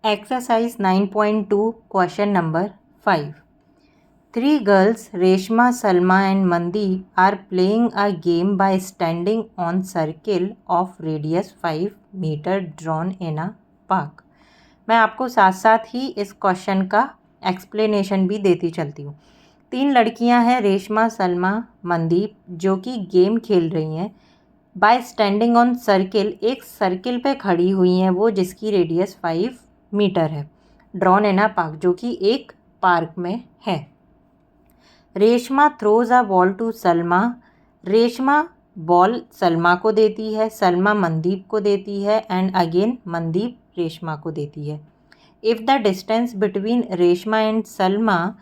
Exercise 9.2 question number 5. Three girls, Reshma, Salma and Mandeep are playing a game by standing on circle of radius 5 meter drawn in a park. मैं आपको साथ साथ ही इस question का explanation भी देती चलती हूँ। 3 लड़कियाँ हैं, रेशमा, सलमा, मनदीप, जो कि गेम खेल रही हैं। बाय स्टैंडिंग ऑन सर्किल, एक सर्किल पे खड़ी हुई हैं वो, जिसकी रेडियस 5 मीटर है। ड्रॉन इन अ पार्क, जो कि एक पार्क में है। Reshma throws a ball to Salma, Reshma ball Salma को देती है, सलमा मनदीप को देती है एंड अगेन मनदीप रेशमा को देती है। If the distance between Reshma and Salma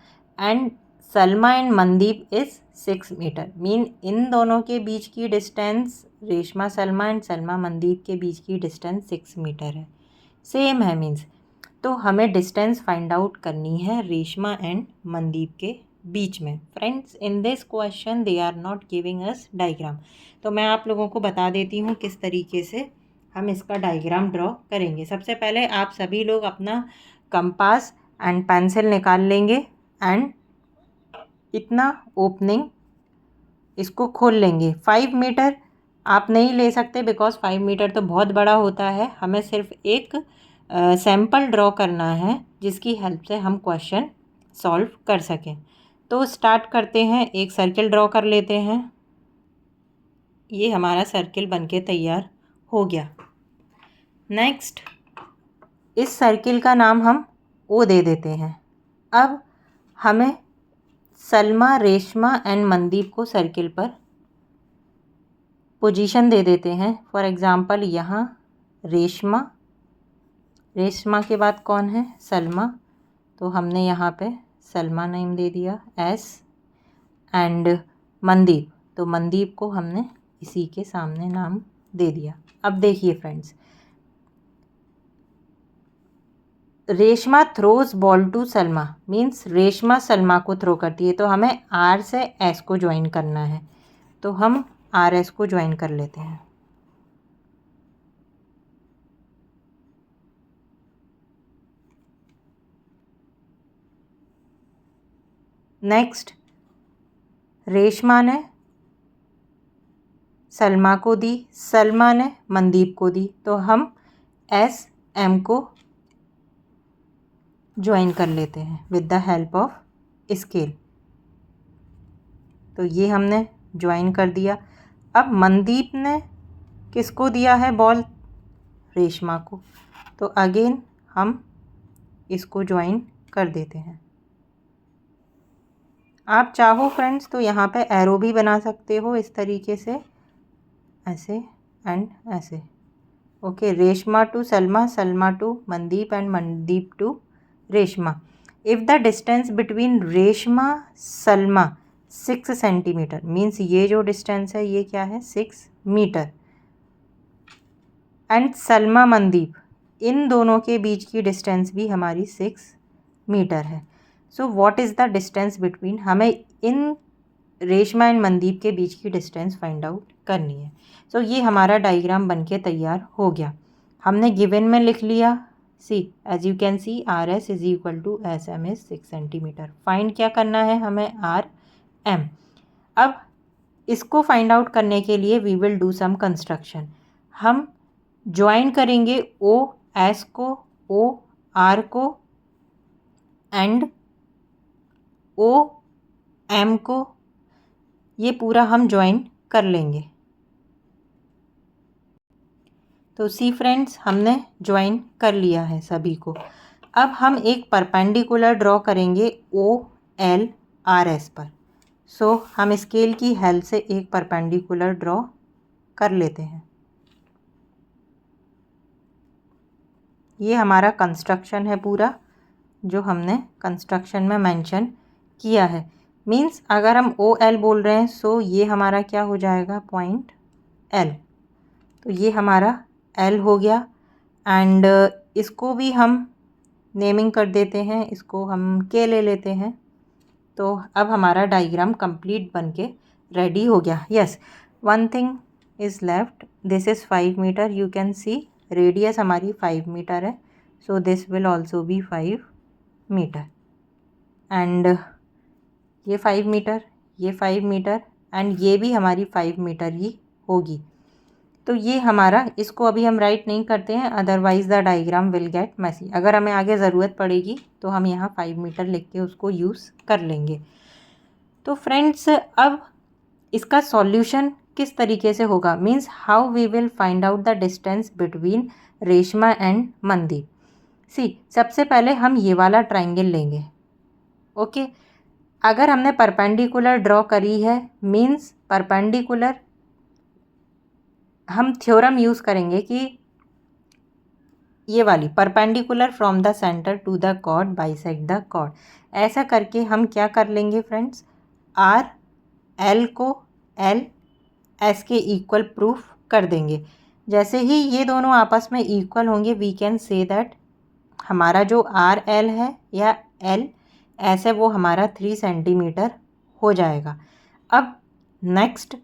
and Mandeep is 6 meter, mean इन दोनों के बीच की डिस्टेंस, रेशमा सलमा एंड सलमा मनदीप के बीच की डिस्टेंस 6 मीटर है, सेम है मीन्स। तो हमें डिस्टेंस फाइंड आउट करनी है रेशमा एंड मनदीप के बीच में। Friends, in this question they are not giving us diagram, तो मैं आप लोगों को बता देती हूँ किस तरीके से हम इसका डायग्राम ड्रॉ करेंगे। सबसे पहले आप सभी लोग अपना कंपास एंड पेंसिल निकाल लेंगे एंड इतना ओपनिंग इसको खोल लेंगे। 5 मीटर आप नहीं ले सकते बिकॉज 5 मीटर तो बहुत बड़ा होता है। हमें सिर्फ एक सैम्पल ड्रॉ करना है जिसकी हेल्प से हम क्वेश्चन सॉल्व कर सकें। तो स्टार्ट करते हैं, एक सर्किल ड्रॉ कर लेते हैं। ये हमारा सर्किल बनके तैयार हो गया। नेक्स्ट, इस सर्किल का नाम हम ओ दे देते हैं। अब हमें सलमा, रेशमा एंड मनदीप को सर्किल पर पोजीशन दे देते हैं। फॉर एग्ज़ाम्पल यहाँ रेशमा के बाद कौन है? सलमा, तो हमने यहाँ पे सलमा नेम दे दिया एस, एंड मनदीप, तो मनदीप को हमने इसी के सामने नाम दे दिया। अब देखिए friends, Reshma throws ball to Salma, means Reshma Salma को थ्रो करती है, तो हमें आर से एस को ज्वाइन करना है, तो हम आर एस को ज्वाइन कर लेते हैं। नेक्स्ट, रेशमा ने सलमा को दी, सलमा ने मनदीप को दी, तो हम एस एम को ज्वाइन कर लेते हैं with the help of scale. तो ये हमने ज्वाइन कर दिया। अब मनदीप ने किसको दिया है बॉल? रेशमा को, तो अगेन हम इसको ज्वाइन कर देते हैं। आप चाहो फ्रेंड्स तो यहाँ पे एरो भी बना सकते हो इस तरीके से, ऐसे एंड ऐसे। Okay, Reshma to Salma, Salma to Mandeep and Mandeep to Reshma. If the distance between Reshma Salma 6 centimeter, means ये जो डिस्टेंस है ये क्या है? 6 मीटर। एंड सलमा मनदीप, इन दोनों के बीच की डिस्टेंस भी हमारी 6 मीटर है। So what is the distance between, हमें इन रेशमा एंड मनदीप के बीच की डिस्टेंस फाइंड आउट करनी है। सो ये हमारा डायग्राम बनके तैयार हो गया। हमने गिवन में लिख लिया, see as you can see R S is equal to S M is 6 centimetre. Find क्या करना है हमें? R M. अब इसको फाइंड आउट करने के लिए we will do some construction. हम ज्वाइन करेंगे ओ एस को, ओ आर को एंड ओ एम को, ये पूरा हम ज्वाइन कर लेंगे। तो सी फ्रेंड्स, हमने ज्वाइन कर लिया है सभी को। अब हम एक परपेंडिकुलर ड्रॉ करेंगे ओ एल आर एस पर। सो हम स्केल की हेल्प से एक परपेंडिकुलर ड्रॉ कर लेते हैं। ये हमारा कंस्ट्रक्शन है पूरा, जो हमने कंस्ट्रक्शन में मेंशन किया है। मीन्स अगर हम ओ एल बोल रहे हैं, सो ये हमारा क्या हो जाएगा? Point L. तो ये हमारा एल हो गया एंड इसको भी हम नेमिंग कर देते हैं, इसको हम के ले लेते हैं। तो अब हमारा डायग्राम कंप्लीट बनके रेडी हो गया। Yes, one thing is left, this is 5 meter, you can see radius हमारी 5 मीटर है। So this will also be 5 meter. And ये 5 मीटर, ये 5 मीटर एंड ये भी हमारी 5 मीटर ही होगी। तो ये हमारा, इसको अभी हम राइट नहीं करते हैं, otherwise the diagram will get messy. अगर हमें आगे ज़रूरत पड़ेगी तो हम यहाँ 5 मीटर लिख के उसको यूज़ कर लेंगे। तो फ्रेंड्स, अब इसका सॉल्यूशन किस तरीके से होगा, means how we will find out the distance between Reshma and Mandeep. See, सबसे पहले हम ये वाला ट्राइंगल लेंगे। ओके, अगर हमने परपेंडिकुलर ड्रॉ करी है, मीन्स परपेंडिकुलर, हम थ्योरम यूज़ करेंगे कि ये वाली perpendicular from the centre to the chord bisect the chord. ऐसा करके हम क्या कर लेंगे फ्रेंड्स, आर एल को एल एस के इक्वल प्रूफ कर देंगे। जैसे ही ये दोनों आपस में इक्वल होंगे, वी कैन से दैट हमारा जो आर एल है या एल एस है वो हमारा 3 सेंटीमीटर हो जाएगा। अब नेक्स्ट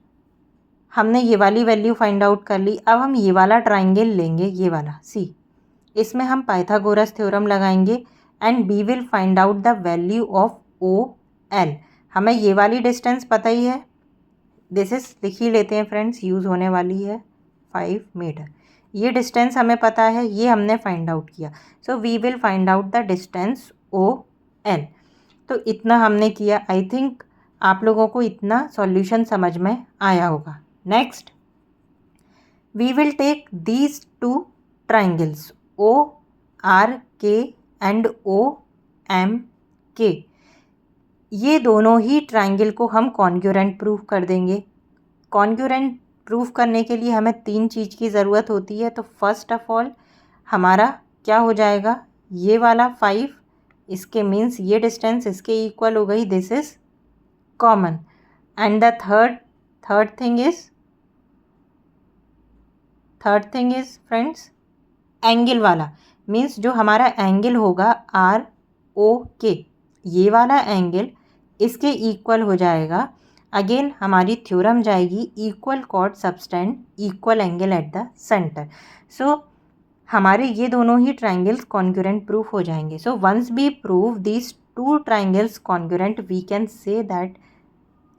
हमने ये वाली वैल्यू फाइंड आउट कर ली। अब हम ये वाला ट्राइंगल लेंगे, ये वाला सी, इसमें हम पाइथागोरस थ्योरम लगाएंगे and we will find out the value of O L. हमें ये वाली डिस्टेंस पता ही है, दिस इज लिख ही लेते हैं फ्रेंड्स, यूज़ होने वाली है 5 मीटर। ये डिस्टेंस हमें पता है, ये हमने फाइंड आउट किया। So we will find out the distance O L. तो इतना हमने किया। आई थिंक आप लोगों को इतना सॉल्यूशन समझ में आया होगा। Next we will take these two triangles O R K and O M K. ये दोनों ही ट्राइंगल को हम कॉन्ग्रुएंट प्रूफ कर देंगे। कॉन्ग्रुएंट प्रूफ करने के लिए हमें 3 चीज़ की ज़रूरत होती है। तो फर्स्ट ऑफ ऑल हमारा क्या हो जाएगा, ये वाला 5, इसके मीन्स ये डिस्टेंस इसके इक्वल हो गई, this is common. And the third thing is friends angle वाला, मीन्स जो हमारा एंगल होगा आर ओ के, ये वाला एंगल इसके इक्वल हो जाएगा। अगेन हमारी थ्योरम जाएगी equal chord subtend equal angle at the centre. So हमारे ये दोनों ही ट्राइंगल्स कॉन्ग्रुएंट प्रूफ हो जाएंगे। So once we prove these 2 triangles congruent, we can say that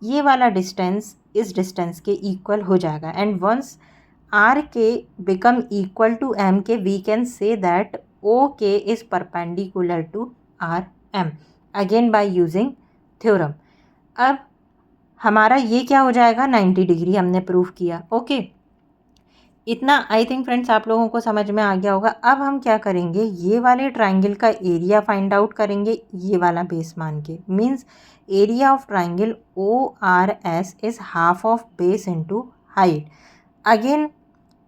ये वाला डिस्टेंस इस डिस्टेंस के इक्वल हो जाएगा। And once R K become equal to M K, we can say that O K is perpendicular to R M, again by using theorem. अब हमारा ये क्या हो जाएगा, 90 डिग्री हमने प्रूफ किया। ओके, इतना आई थिंक फ्रेंड्स आप लोगों को समझ में आ गया होगा। अब हम क्या करेंगे, ये वाले ट्राइंगल का एरिया फाइंड आउट करेंगे, ये वाला बेस मान के। Means area of triangle O R S is half of base into height. Again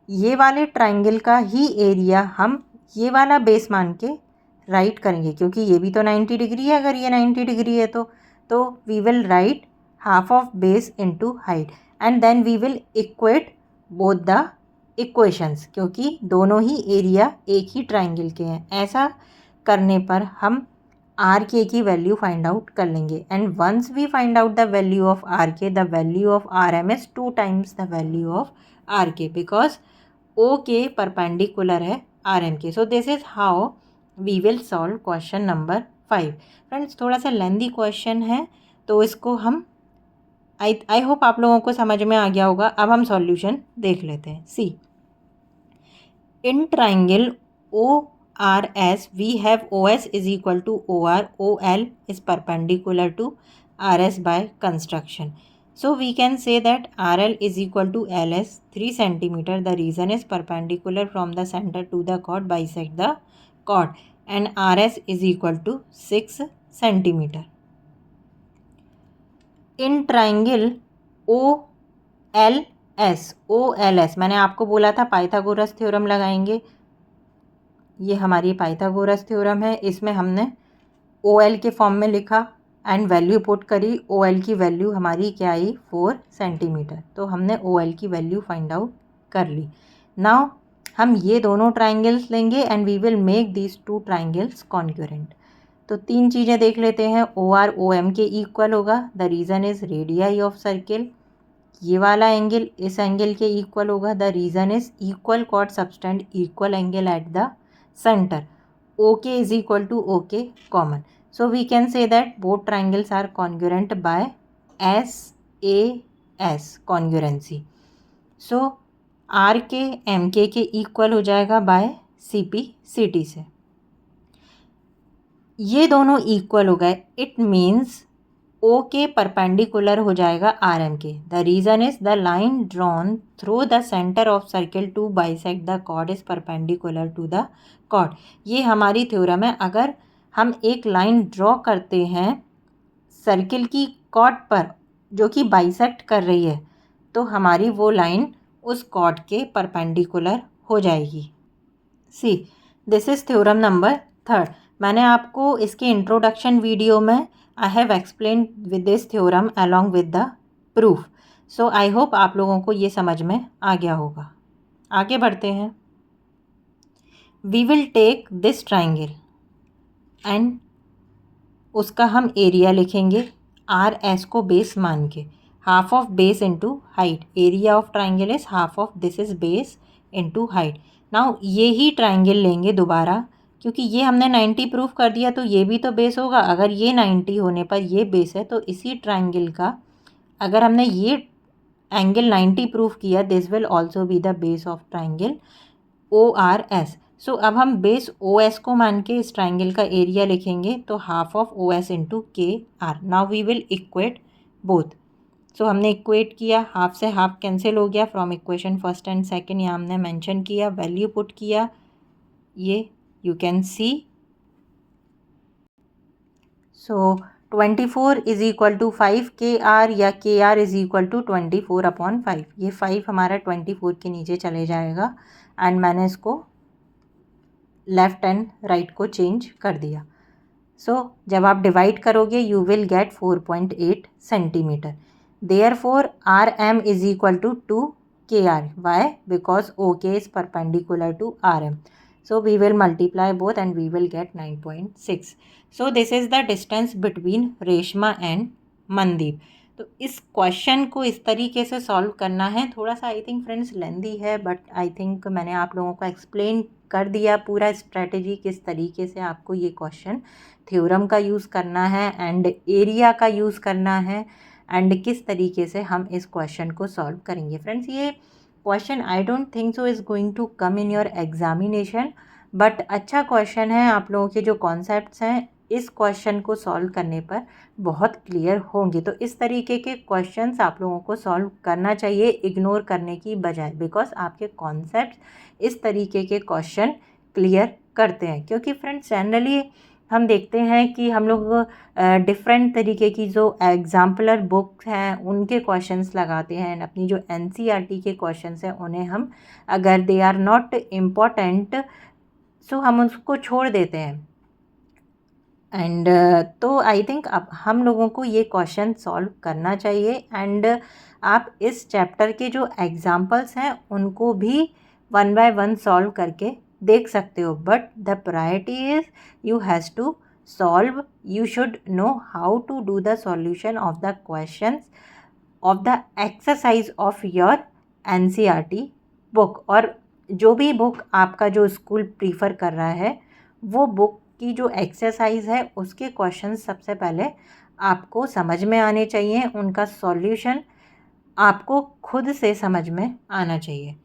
ये वाले ट्राइंगल का ही एरिया हम ये वाला बेस मान के राइट करेंगे, क्योंकि ये भी तो 90 डिग्री है। अगर ये 90 डिग्री है तो we will write half of base into height and then we will equate both the equations, क्योंकि दोनों ही एरिया एक ही ट्राइंगल के हैं। ऐसा करने पर हम आर के की वैल्यू फाइंड आउट कर लेंगे। And once we find out the value of R K, the value of R M is 2 times the value of R K, because O K perpendicular है आर एम के। So this is how we will solve question number 5। Friends, थोड़ा सा lengthy question है, तो इसको हम I hope आप लोगों को समझ में आ गया होगा। अब हम सॉल्यूशन देख लेते हैं। See, in triangle O R S we have O S is equal to O R, O L is perpendicular to R S by construction. So we can say that RL is equal to LS 3 centimeter. The reason is perpendicular from the center to the chord bisect the chord, and RS is equal to 6 centimeter. In triangle OLS मैंने आपको बोला था Pythagoras theorem लगाएंगे। ये हमारी Pythagoras theorem है। इसमें हमने OL के फॉर्म में लिखा एंड वैल्यू पुट करी। OL की वैल्यू हमारी क्या आई, 4 सेंटीमीटर। तो हमने OL की वैल्यू फाइंड आउट कर ली। नाउ हम ये दोनों ट्राइंगल्स लेंगे and we will make these 2 triangles congruent. तो 3 चीज़ें देख लेते हैं। OR OM के इक्वल होगा, the reason is radii of circle. ये वाला एंगल इस एंगल के इक्वल होगा, the reason is equal chord subtend equal angle at the centre. OK is equal to OK common. So we can say that both triangles are congruent by SAS congruency. So RK MK के equal हो जाएगा bye CP CT से. ये दोनों equal हो गए. It means OK perpendicular हो जाएगा RM के. The reason is the line drawn through the centre of circle to bisect the chord is perpendicular to the chord. ये हमारी थ्योरम है. अगर हम एक लाइन ड्रॉ करते हैं सर्किल की कॉर्ड पर जो कि बाइसेक्ट कर रही है तो हमारी वो लाइन उस कॉर्ड के परपेंडिकुलर हो जाएगी. See this is theorem number 3. मैंने आपको इसके इंट्रोडक्शन वीडियो में I have explain with this theorem along with the proof. So I hope आप लोगों को ये समझ में आ गया होगा. आगे बढ़ते हैं. We will take this triangle and उसका हम एरिया लिखेंगे RS को बेस मान के. Half of base into height. Area of triangle is half of this is base into height. Now ये ही ट्राइंगल लेंगे दोबारा क्योंकि ये हमने 90 प्रूफ कर दिया तो ये भी तो बेस होगा. अगर ये 90 होने पर ये बेस है तो इसी ट्राइंगल का अगर हमने ये एंगल 90 प्रूफ किया this will also be the base of triangle ORS. सो अब हम बेस OS को मान के इस ट्राइंगल का एरिया लिखेंगे तो half of OS into KR. Now we will equate both. So हमने इक्वेट किया. हाफ से हाफ कैंसिल हो गया from equation first and second. यहाँ हमने मेंशन किया वैल्यू पुट किया. ये you can see. So 24 is equal to 5 KR या KR इज इक्वल टू 24/5. ये 5 हमारा 24 के नीचे चले जाएगा एंड मैंने इसको लेफ़्ट एंड राइट को चेंज कर दिया. सो जब आप डिवाइड करोगे you will get 4.8 centimetre. Therefore RM is equal to 2 KR. Why? Because OK is perpendicular to RM. So we will multiply both and we will get 9.6. So this is the distance between Reshma and Mandeep. तो इस question को इस तरीके से solve करना है. थोड़ा सा आई थिंक फ्रेंड्स लेंदी है बट आई थिंक मैंने आप लोगों को एक्सप्लेन कर दिया पूरा स्ट्रेटजी किस तरीके से आपको ये क्वेश्चन थ्योरम का यूज़ करना है एंड एरिया का यूज़ करना है एंड किस तरीके से हम इस क्वेश्चन को सॉल्व करेंगे. फ्रेंड्स ये question I don't think so is going to come in your examination but अच्छा क्वेश्चन है. आप लोगों के जो कॉन्सेप्ट्स हैं इस क्वेश्चन को सॉल्व करने पर बहुत क्लियर होंगे. तो इस तरीके के क्वेश्चंस आप लोगों को सॉल्व करना चाहिए इग्नोर करने की बजाय बिकॉज आपके कॉन्सेप्ट्स इस तरीके के क्वेश्चन क्लियर करते हैं. क्योंकि फ्रेंड्स जनरली हम देखते हैं कि हम लोग डिफरेंट तरीके की जो एग्जाम्पलर बुक्स हैं उनके क्वेश्चंस लगाते हैं एंड अपनी जो NCERT के क्वेश्चंस हैं उन्हें हम अगर they are not important so हम उसको छोड़ देते हैं. एंड तो आई थिंक अब हम लोगों को ये क्वेश्चन सॉल्व करना चाहिए एंड आप इस चैप्टर के जो एग्जाम्पल्स हैं उनको भी 1 बाय 1 सॉल्व करके देख सकते हो. But the priority is you has to solve. You should know how to do the solution of the questions of the exercise of your NCERT book. और जो भी बुक आपका जो स्कूल प्रीफर कर रहा है वो बुक की जो एक्सरसाइज है उसके क्वेश्चन सबसे पहले आपको समझ में आने चाहिए. उनका सॉल्यूशन आपको खुद से समझ में आना चाहिए.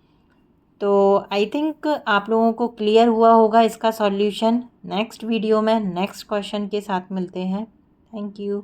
तो आई थिंक आप लोगों को क्लियर हुआ होगा इसका सॉल्यूशन. नेक्स्ट वीडियो में नेक्स्ट क्वेश्चन के साथ मिलते हैं. Thank you.